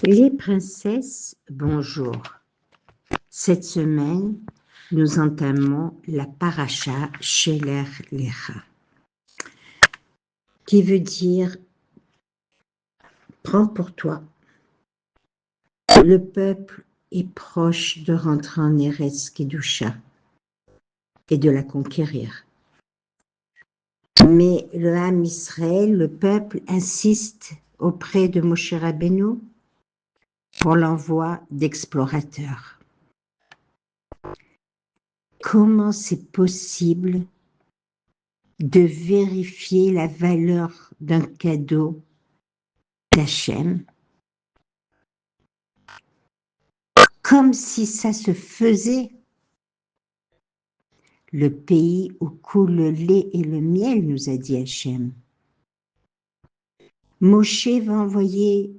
Les princesses, bonjour. Cette semaine, nous entamons la paracha Sheler Lecha, qui veut dire prends pour toi. Le peuple est proche de rentrer en Eretz Kedusha et de la conquérir. Mais le Ham Israël, le peuple, insiste auprès de Moshe Rabbeinu pour l'envoi d'explorateurs. Comment c'est possible de vérifier la valeur d'un cadeau d'Hachem, comme si ça se faisait? Le pays où coule le lait et le miel, nous a dit Hachem. Moshe va envoyer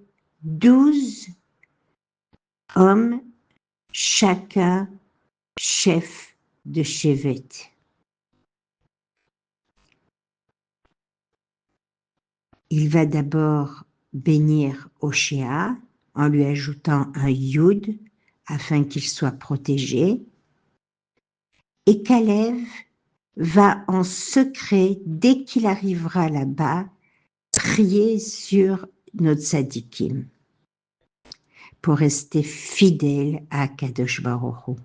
12 hommes, chacun chef de chevet. Il va d'abord bénir Oshéa en lui ajoutant un Yud afin qu'il soit protégé. Et Kalev va en secret, dès qu'il arrivera là-bas, prier sur notre tzadikim pour rester fidèle à Kadosh Baruch Hu.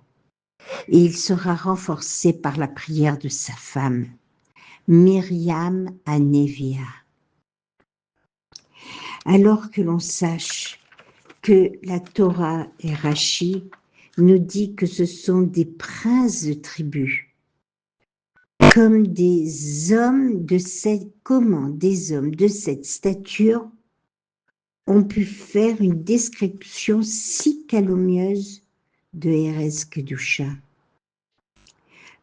Et il sera renforcé par la prière de sa femme, Myriam Hanevia. Alors que l'on sache que la Torah et Rashi nous dit que ce sont des princes de tribus, comme des hommes de cette stature ont pu faire une description si calomnieuse de Erez Kedusha.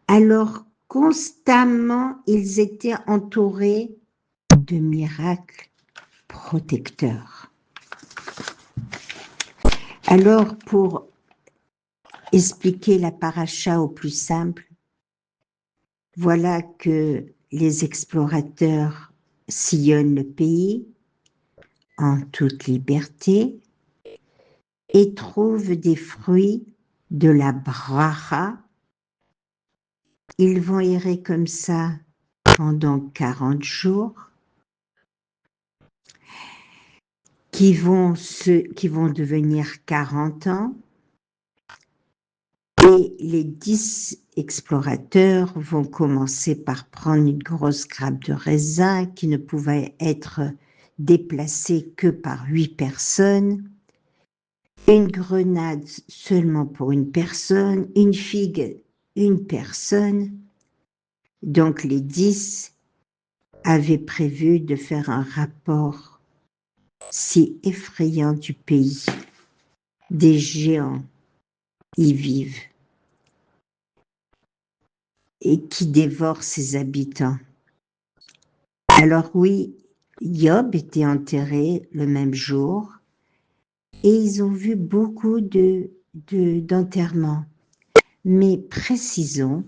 Alors constamment ils étaient entourés de miracles protecteurs. Alors pour expliquer la paracha au plus simple, voilà que les explorateurs sillonnent le pays en toute liberté et trouvent des fruits de la bracha. Ils vont errer comme ça pendant 40 jours, qui vont devenir 40 ans. Et les 10 explorateurs vont commencer par prendre une grosse grappe de raisin qui ne pouvait être déplacée que par 8 personnes, une grenade seulement pour une personne, une figue, une personne. Donc les 10 avaient prévu de faire un rapport si effrayant du pays. Des géants y vivent et qui dévore ses habitants. Alors oui, Job était enterré le même jour et ils ont vu beaucoup d'enterrements. Mais précisons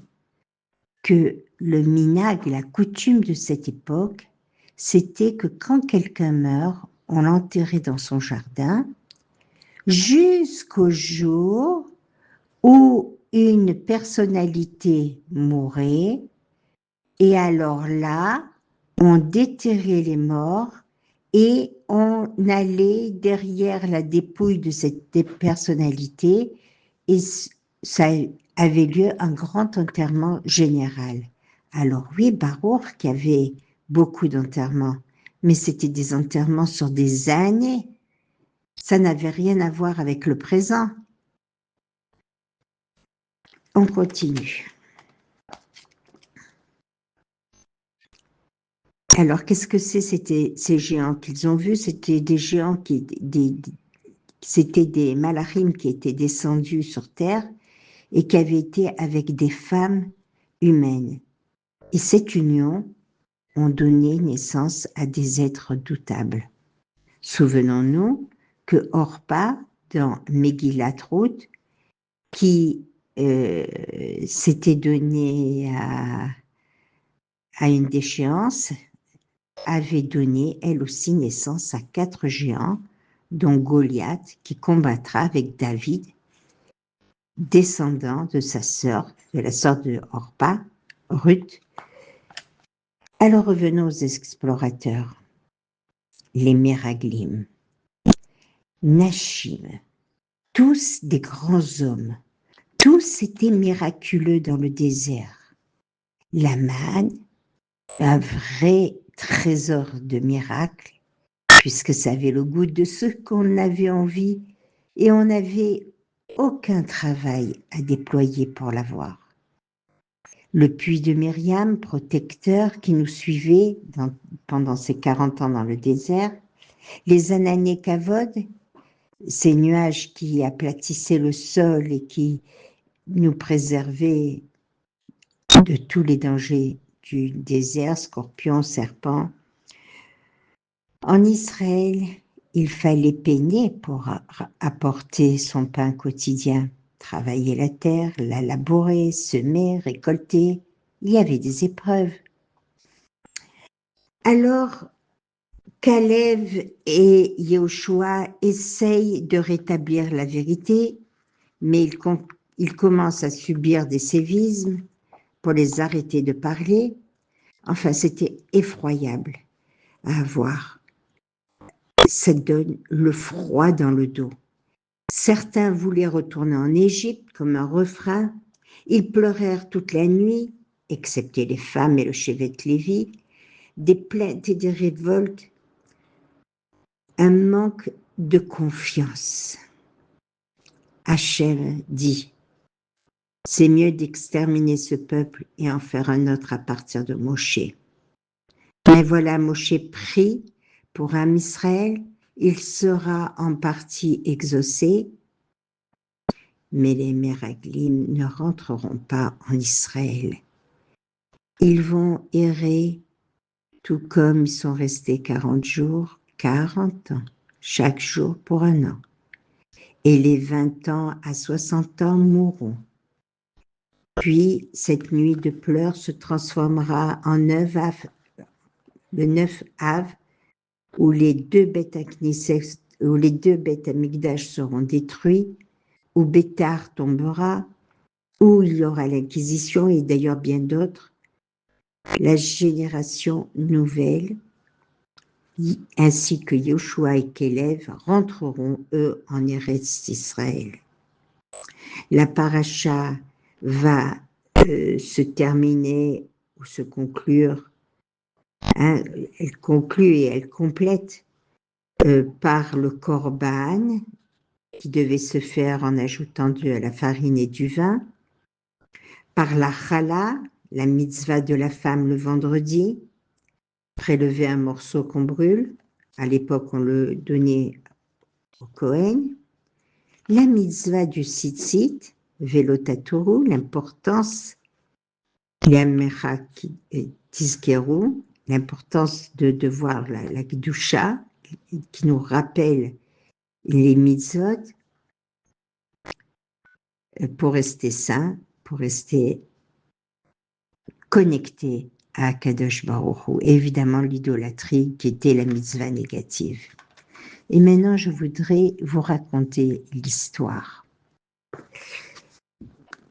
que le minhag, la coutume de cette époque, c'était que quand quelqu'un meurt, on l'enterrait dans son jardin jusqu'au jour où une personnalité mourait. Et alors là, on déterrait les morts et on allait derrière la dépouille de cette personnalité et ça avait lieu un grand enterrement général. Alors oui, Baruch qui avait beaucoup d'enterrements, mais c'était des enterrements sur des années. Ça n'avait rien à voir avec le présent. On continue. Alors, qu'est-ce que c'était ces géants qu'ils ont vus? C'était des géants c'était des malachim qui étaient descendus sur terre et qui avaient été avec des femmes humaines. Et cette union ont donné naissance à des êtres doutables. Souvenons-nous que Orpa, dans Megillat Ruth, qui s'était donnée à une déchéance, avait donné elle aussi naissance à 4 géants dont Goliath, qui combattra avec David, descendant de sa sœur, de la sœur de Orpa, Ruth. Alors revenons aux explorateurs, les Meraglim, Nashim, tous des grands hommes, tous étaient miraculeux dans le désert. La manne, un vrai trésor de miracles, puisque ça avait le goût de ce qu'on avait envie et on n'avait aucun travail à déployer pour l'avoir. Le puits de Myriam, protecteur, qui nous suivait pendant ces 40 ans dans le désert, les Anané Kavod, ces nuages qui aplatissaient le sol et qui nous préservaient de tous les dangers du désert, scorpions, serpents. En Israël, il fallait peiner pour apporter son pain quotidien, travailler la terre, la labourer, semer, récolter. Il y avait des épreuves. Alors, Caleb et Yehoshua essayent de rétablir la vérité, mais ils commencent à subir des sévices pour les arrêter de parler. Enfin, c'était effroyable à voir. Ça donne le froid dans le dos. Certains voulaient retourner en Égypte comme un refrain. Ils pleurèrent toute la nuit, excepté les femmes et le chevet Lévi, des plaintes et des révoltes, un manque de confiance. Hachem dit, c'est mieux d'exterminer ce peuple et en faire un autre à partir de Moshe. Mais voilà, Moshe prie pour un Israël, il sera en partie exaucé, mais les Meraglim ne rentreront pas en Israël. Ils vont errer, tout comme ils sont restés 40 jours, 40 ans, chaque jour pour un an. Et les 20 ans à 60 ans mourront. Puis, cette nuit de pleurs se transformera en 9 Av, le 9 Av, où les deux bêtes Amikdash seront détruits, où Bétar tombera, où il y aura l'Inquisition et d'ailleurs bien d'autres. La génération nouvelle, ainsi que Yoshua et Kélev, rentreront eux en Eretz Israël. La paracha va se terminer ou se conclure, elle conclut et elle complète par le korban qui devait se faire en ajoutant de la farine et du vin, par la chala, la mitzvah de la femme le vendredi, prélever un morceau qu'on brûle, à l'époque on le donnait au Kohen, la mitzvah du tzitzit, velotaturu, l'importance, l'amera tizkeru, l'importance de voir la kedusha, qui nous rappelle les mitzvot, pour rester sain, pour rester connecté à Kadosh Baruch Hu. Évidemment, l'idolâtrie qui était la mitzvah négative. Et maintenant, je voudrais vous raconter l'histoire.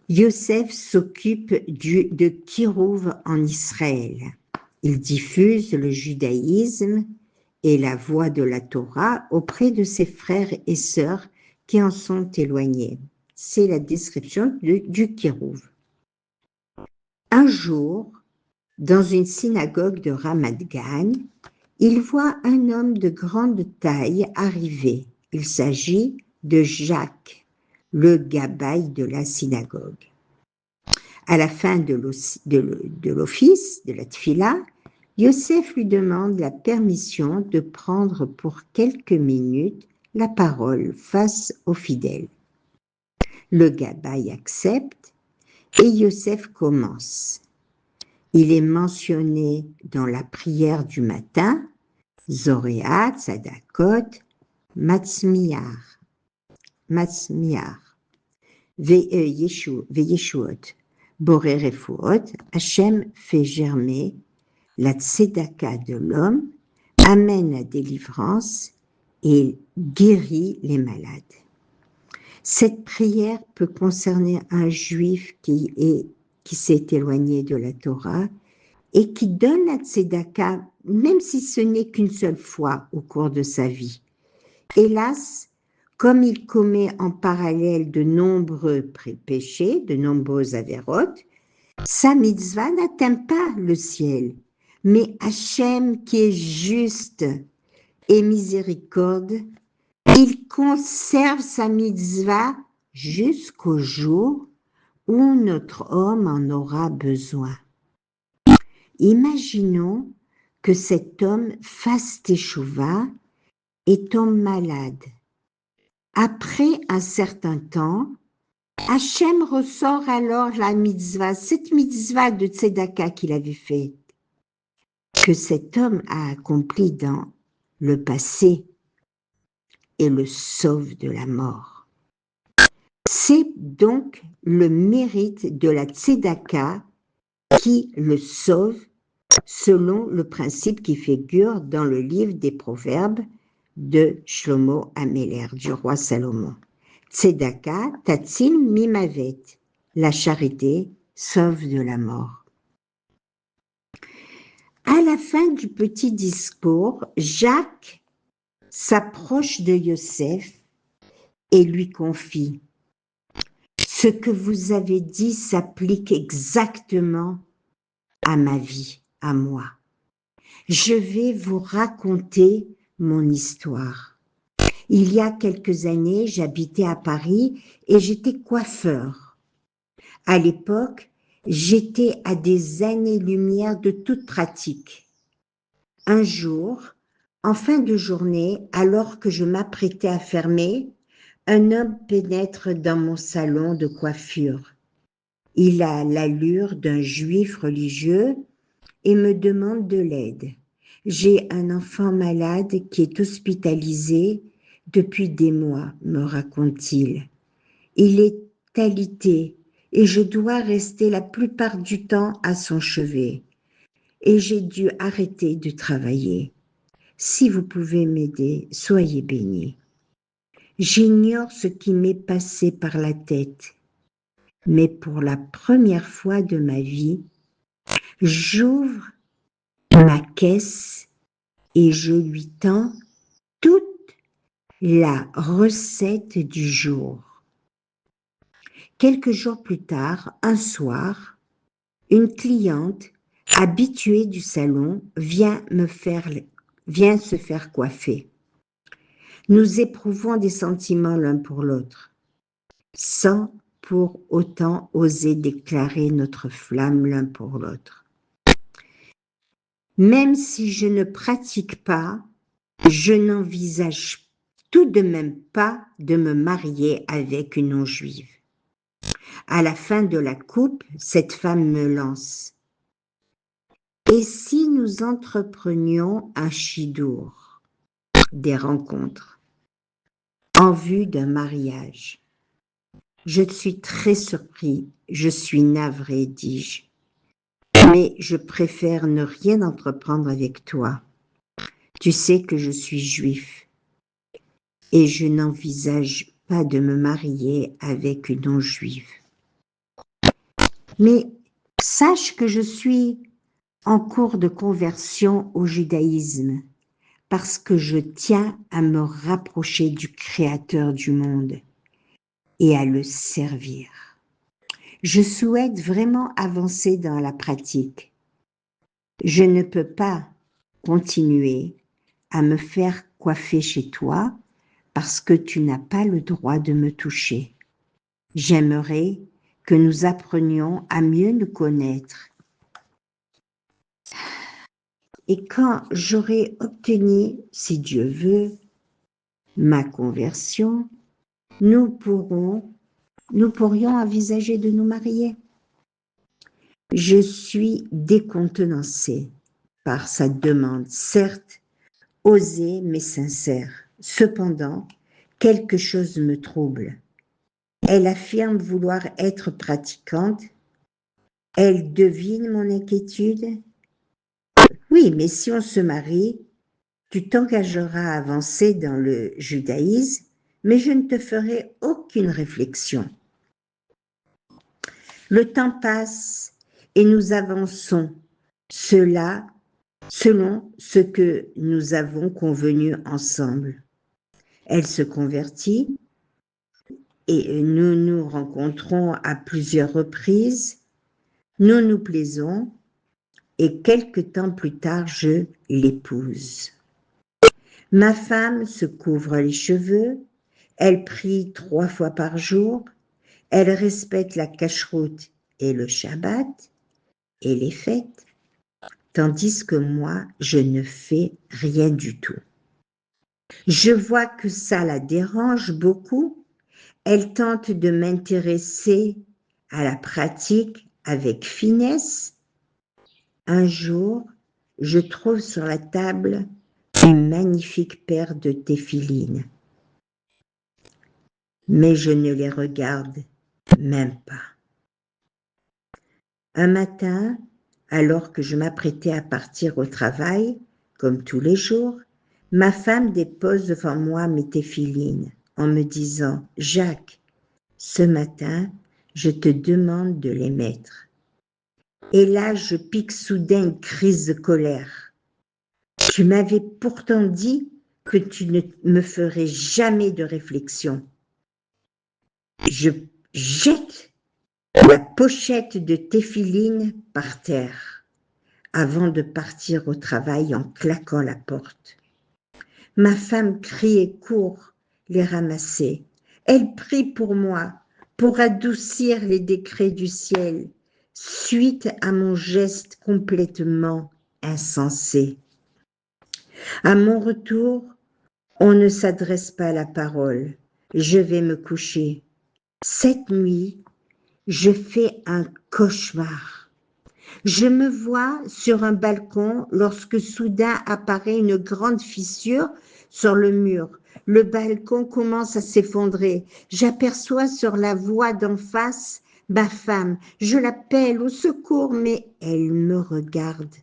Yosef s'occupe de Kirouv en Israël. Il diffuse le judaïsme et la voie de la Torah auprès de ses frères et sœurs qui en sont éloignés. C'est la description du Kirouv. Un jour, dans une synagogue de Ramat Gan, il voit un homme de grande taille arriver. Il s'agit de Jacques, le gabaï de la synagogue. À la fin de l'office, de la tfila, Yosef lui demande la permission de prendre pour quelques minutes la parole face aux fidèles. Le gabaï accepte et Yosef commence. Il est mentionné dans la prière du matin, Zoréat, Tzadakot, Matzmiar, Veyeshuot, Boré Refuot, Hachem fait germer la tzedaka de l'homme, amène la délivrance et guérit les malades. Cette prière peut concerner un juif qui s'est éloigné de la Torah et qui donne la tzedaka, même si ce n'est qu'une seule fois au cours de sa vie. Hélas, comme il commet en parallèle de nombreux péchés, de nombreuses avérotes, sa mitzvah n'atteint pas le ciel. Mais Hachem, qui est juste et miséricorde, il conserve sa mitzvah jusqu'au jour où notre homme en aura besoin. Imaginons que cet homme fasse teshuva et tombe malade. Après un certain temps, Hachem ressort alors la mitzvah, cette mitzvah de tzedaka qu'il avait faite, que cet homme a accompli dans le passé et le sauve de la mort. C'est donc le mérite de la tzedaka qui le sauve selon le principe qui figure dans le livre des Proverbes de Shlomo Améler, du roi Salomon. Tzedaka tatzil mimavet, la charité sauve de la mort. À la fin du petit discours, Jacques s'approche de Yosef et lui confie: ce que vous avez dit s'applique exactement à ma vie, à moi. Je vais vous raconter mon histoire. Il y a quelques années, j'habitais à Paris et j'étais coiffeur. À l'époque, j'étais à des années-lumière de toute pratique. Un jour, en fin de journée, alors que je m'apprêtais à fermer, un homme pénètre dans mon salon de coiffure. Il a l'allure d'un juif religieux et me demande de l'aide. J'ai un enfant malade qui est hospitalisé depuis des mois, me raconte-t-il. Il est alité et je dois rester la plupart du temps à son chevet. Et j'ai dû arrêter de travailler. Si vous pouvez m'aider, soyez bénis. J'ignore ce qui m'est passé par la tête, mais pour la première fois de ma vie, j'ouvre ma caisse et je lui tends toute la recette du jour. Quelques jours plus tard, un soir, une cliente habituée du salon vient se faire coiffer. Nous éprouvons des sentiments l'un pour l'autre, sans pour autant oser déclarer notre flamme l'un pour l'autre. Même si je ne pratique pas, je n'envisage tout de même pas de me marier avec une non-juive. À la fin de la coupe, cette femme me lance: et si nous entreprenions un shidour, des rencontres, en vue d'un mariage? Je suis très surpris, je suis navré, dis-je, mais je préfère ne rien entreprendre avec toi. Tu sais que je suis juif et je n'envisage pas de me marier avec une non-juive. Mais sache que je suis en cours de conversion au judaïsme parce que je tiens à me rapprocher du Créateur du monde et à le servir. Je souhaite vraiment avancer dans la pratique. Je ne peux pas continuer à me faire coiffer chez toi parce que tu n'as pas le droit de me toucher. J'aimerais que nous apprenions à mieux nous connaître. Et quand j'aurai obtenu, si Dieu veut, ma conversion, nous pourrions envisager de nous marier. Je suis décontenancée par sa demande, certes osée mais sincère. Cependant, quelque chose me trouble. Elle affirme vouloir être pratiquante. Elle devine mon inquiétude. Oui, mais si on se marie, Tu t'engageras à avancer dans le judaïsme, mais je ne te ferai aucune réflexion. Le temps passe et nous avançons, cela selon ce que nous avons convenu ensemble. Elle se convertit et nous nous rencontrons à plusieurs reprises. Nous nous plaisons et quelque temps plus tard, je l'épouse. Ma femme se couvre les cheveux, elle prie 3 fois par jour, elle respecte la cacheroute et le Shabbat et les fêtes, tandis que moi, je ne fais rien du tout. Je vois que ça la dérange beaucoup. Elle tente de m'intéresser à la pratique avec finesse. Un jour, je trouve sur la table une magnifique paire de téphilines, mais je ne les regarde même pas. Un matin, alors que je m'apprêtais à partir au travail, comme tous les jours, ma femme dépose devant moi mes téphilines en me disant « Jacques, ce matin, je te demande de les mettre. » Et là, je pique soudain une crise de colère. Tu m'avais pourtant dit que tu ne me ferais jamais de réflexion. Je jette la pochette de téphilines par terre avant de partir au travail en claquant la porte. Ma femme crie et court les ramasser. Elle prie pour moi, pour adoucir les décrets du ciel, suite à mon geste complètement insensé. À mon retour, on ne s'adresse pas la parole. Je vais me coucher. Cette nuit, je fais un cauchemar. Je me vois sur un balcon lorsque soudain apparaît une grande fissure sur le mur. Le balcon commence à s'effondrer. J'aperçois sur la voie d'en face ma femme. Je l'appelle au secours, mais elle me regarde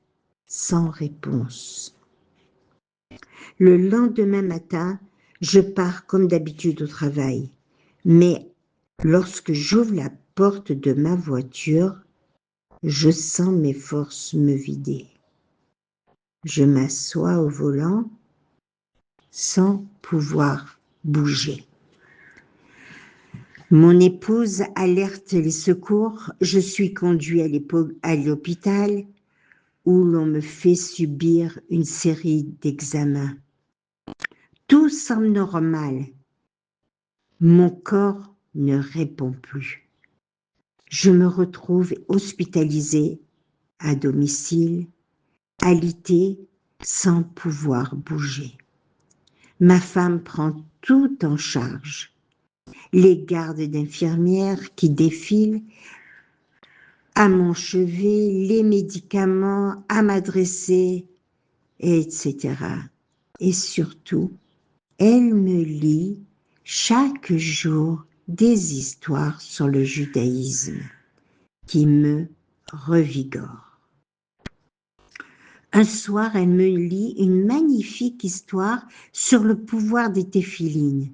sans réponse. Le lendemain matin, je pars comme d'habitude au travail. Mais lorsque j'ouvre la porte de ma voiture, je sens mes forces me vider. Je m'assois au volant sans pouvoir bouger. Mon épouse alerte les secours. Je suis conduit à l'hôpital où l'on me fait subir une série d'examens. Tout semble normal. Mon corps ne répond plus. Je me retrouve hospitalisée à domicile, alitée, sans pouvoir bouger. Ma femme prend tout en charge. Les gardes d'infirmières qui défilent à mon chevet, les médicaments à m'adresser, etc. Et surtout, elle me lit chaque jour des histoires sur le judaïsme qui me revigorent. Un soir, elle me lit une magnifique histoire sur le pouvoir des téphilines.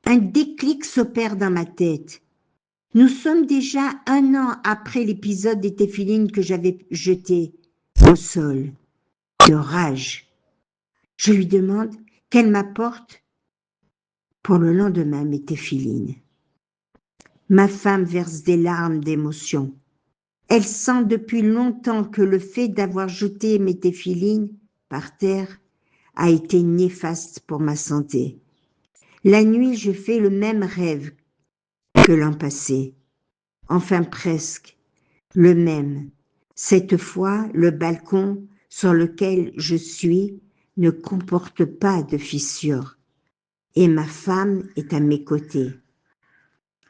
Un déclic s'opère dans ma tête. Nous sommes déjà 1 an après l'épisode des téphilines que j'avais jeté au sol. De rage, je lui demande qu'elle m'apporte pour le lendemain mes téphilines. Ma femme verse des larmes d'émotion. Elle sent depuis longtemps que le fait d'avoir jeté mes téphilines par terre a été néfaste pour ma santé. La nuit, je fais le même rêve que l'an passé. Enfin presque le même. Cette fois, le balcon sur lequel je suis ne comporte pas de fissure et ma femme est à mes côtés.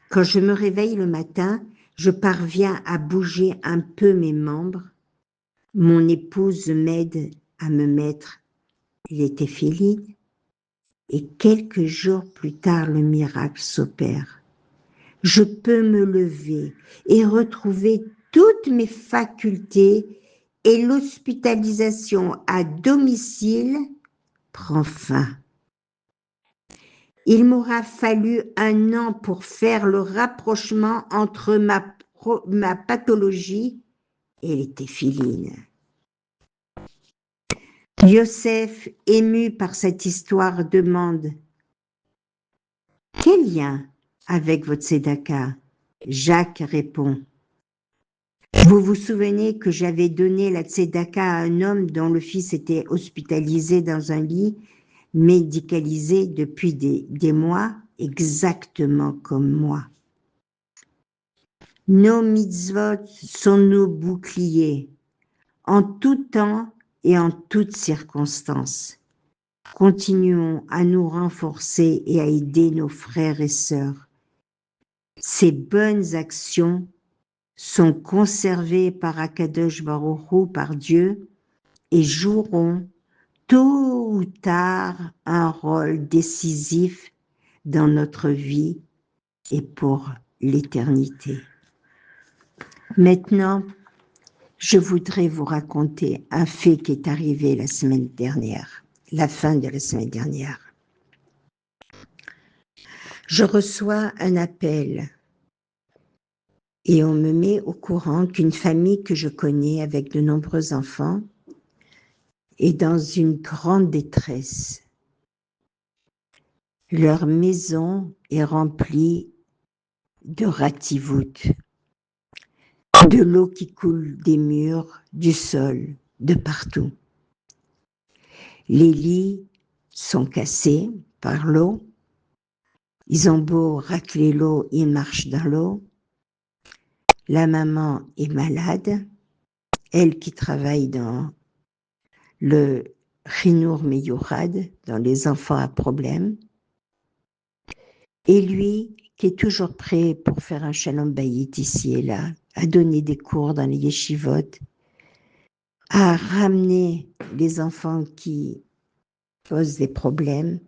Quand je me réveille le matin, je parviens à bouger un peu mes membres. Mon épouse m'aide à me mettre les téphilines et quelques jours plus tard, le miracle s'opère. Je peux me lever et retrouver toutes mes facultés et l'hospitalisation à domicile prend fin. Il m'aura fallu 1 an pour faire le rapprochement entre ma pathologie et les téphilines. Yosef, ému par cette histoire, demande « Quel lien avec votre tzedaka ?» Jacques répond « Vous vous souvenez que j'avais donné la tzedaka à un homme dont le fils était hospitalisé dans un lit médicalisé depuis des mois, exactement comme moi. Nos mitzvot sont nos boucliers, en tout temps et en toutes circonstances. Continuons à nous renforcer et à aider nos frères et sœurs. Ces bonnes actions sont conservées par Akadosh Baruch Hu, par Dieu, et joueront tôt ou tard un rôle décisif dans notre vie et pour l'éternité. Maintenant, je voudrais vous raconter un fait qui est arrivé la semaine dernière, la fin de la semaine dernière. Je reçois un appel et on me met au courant qu'une famille que je connais avec de nombreux enfants est dans une grande détresse. Leur maison est remplie de rativoutes, de l'eau qui coule des murs, du sol, de partout. Les lits sont cassés par l'eau. Ils ont beau racler l'eau, ils marchent dans l'eau. La maman est malade, elle qui travaille dans le Chinour Meyurad, dans les enfants à problème. Et lui, qui est toujours prêt pour faire un shalom bayit ici et là, à donner des cours dans les yeshivot, à ramener les enfants qui posent des problèmes.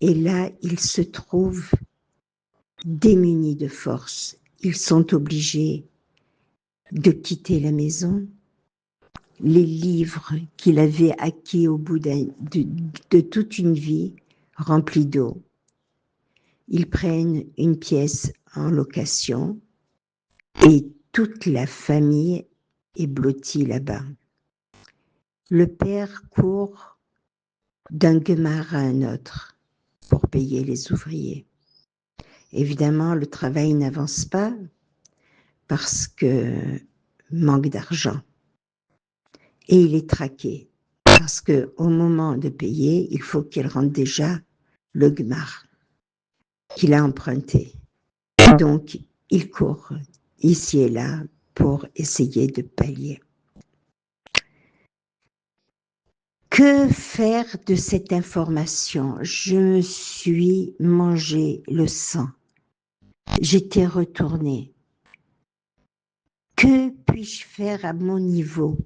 Et là, ils se trouvent démunis de force. Ils sont obligés de quitter la maison. Les livres qu'il avait acquis au bout de toute une vie, remplis d'eau. Ils prennent une pièce en location et toute la famille est blottie là-bas. Le père court d'un gemar à un autre pour payer les ouvriers. Évidemment, le travail n'avance pas parce que manque d'argent. Et il est traqué parce qu'au moment de payer, il faut qu'il rende déjà le gemar qu'il a emprunté. Donc, il court ici et là pour essayer de pallier. Que faire de cette information? Je me suis mangé le sang. J'étais retournée. Que puis-je faire à mon niveau?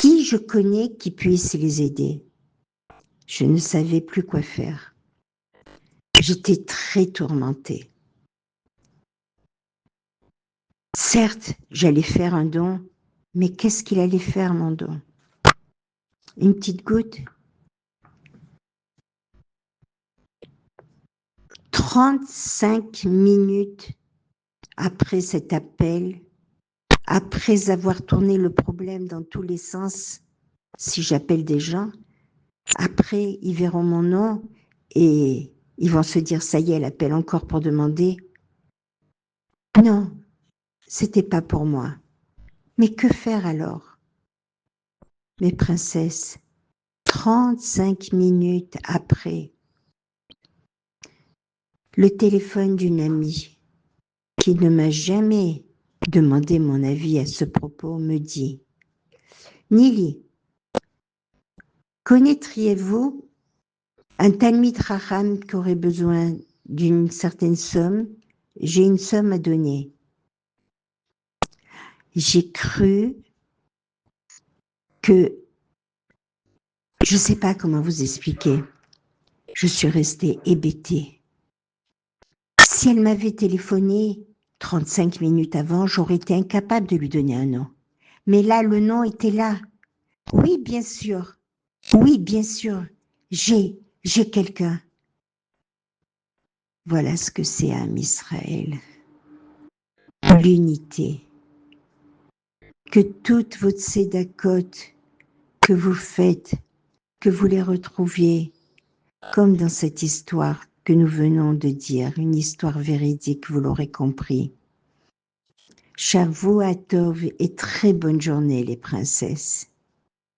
Qui je connais qui puisse les aider? Je ne savais plus quoi faire. J'étais très tourmentée. Certes, j'allais faire un don, mais qu'est-ce qu'il allait faire, mon don? Une petite goutte? 35 minutes après cet appel, après avoir tourné le problème dans tous les sens, si j'appelle des gens, après ils verront mon nom et ils vont se dire ça y est, elle appelle encore pour demander. Non, c'était pas pour moi. Mais que faire alors? Mes princesses, 35 minutes après, le téléphone d'une amie qui ne m'a jamais demandé mon avis à ce propos me dit « Nili, connaîtriez-vous un Talmid Chacham qui aurait besoin d'une certaine somme? J'ai une somme à donner. » J'ai cru que, je ne sais pas comment vous expliquer, je suis restée hébétée. Si elle m'avait téléphoné 35 minutes avant, j'aurais été incapable de lui donner un nom. Mais là, le nom était là. Oui, bien sûr. Oui, bien sûr, j'ai quelqu'un. Voilà ce que c'est Am Israël. L'unité. Que toutes vos tzedakot que vous faites, que vous les retrouviez, comme dans cette histoire que nous venons de dire, une histoire véridique, vous l'aurez compris. Shavua Tov et très bonne journée les princesses.